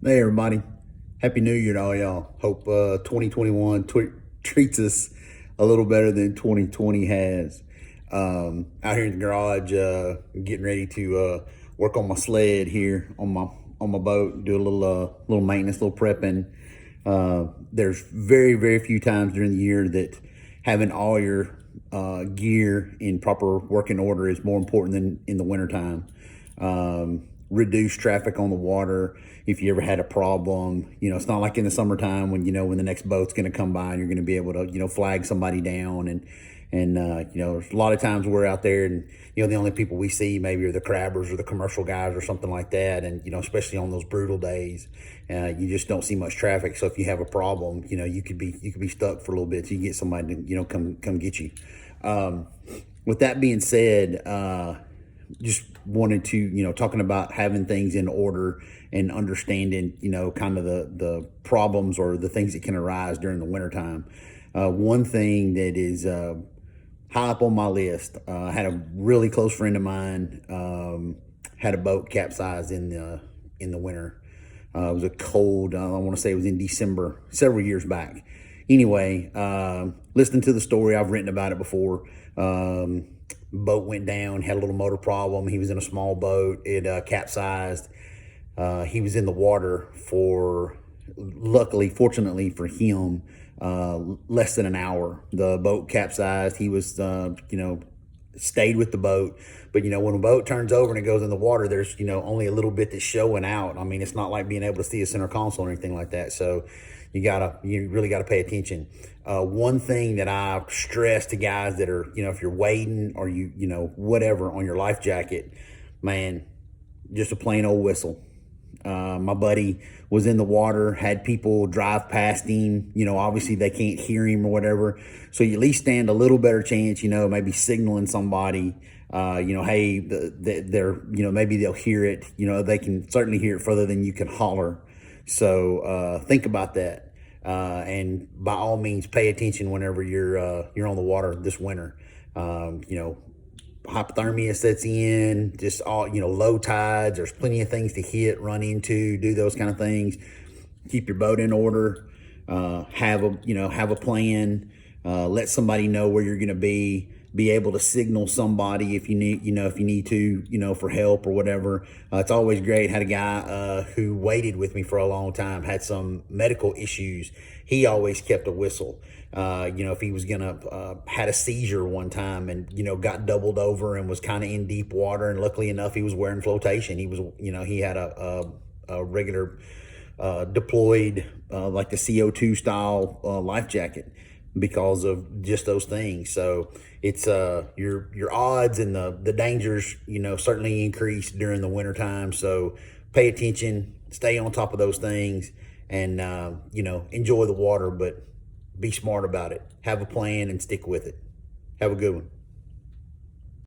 Hey everybody, Happy New Year to all y'all. Hope 2021 treats us a little better than 2020 has. Out here in the garage, getting ready to work on my sled here on my boat, do a little maintenance, little prepping. There's very few times during the year that having all your gear in proper working order is more important than in the wintertime. Reduce traffic on the water. If you ever had a problem, it's not like in the summertime when when the next boat's going to come by and you're going to be able to flag somebody down and there's a lot of times we're out there and the only people we see maybe are the crabbers or the commercial guys or something like that, and especially on those brutal days, you just don't see much traffic. So if you have a problem, you could be stuck for a little bit. So you get somebody to come get you. With that being said, just wanted to, talking about having things in order and understanding, kind of the problems or the things that can arise during the wintertime. One thing that is high up on my list, I had a really close friend of mine, had a boat capsized in the winter. It was a cold, I want to say it was in December, several years back. Anyway, listening to the story, I've written about it before. Boat went down, had a little motor problem. He was in a small boat. It capsized. He was in the water for, fortunately for him, less than an hour. The boat capsized. He was, stayed with the boat. But, when a boat turns over and it goes in the water, there's, only a little bit that's showing out. I mean, it's not like being able to see a center console or anything like that. So you really gotta pay attention. One thing that I stress to guys that are, if you're wading or whatever on your life jacket, man, just a plain old whistle. My buddy was in the water, had people drive past him, obviously they can't hear him or whatever. So you at least stand a little better chance, maybe signaling somebody, hey, they're, maybe they'll hear it, they can certainly hear it further than you can holler. So think about that. And by all means, pay attention whenever you're on the water this winter. Hypothermia sets in, just all, low tides. There's plenty of things to hit, run into, do those kind of things. Keep your boat in order. Have a plan. Let somebody know where you're going to be. Be able to signal somebody if you need to, for help or whatever. It's always great. Had a guy who waited with me for a long time, had some medical issues. He always kept a whistle. If he was had a seizure one time and, got doubled over and was kind of in deep water, and luckily enough, he was wearing flotation. He was, he had a regular deployed, like the CO2 style life jacket, because of just those things. So it's your odds and the dangers, certainly increase during the winter time. So pay attention, stay on top of those things, and enjoy the water, but be smart about it. Have a plan and stick with it. Have a good one.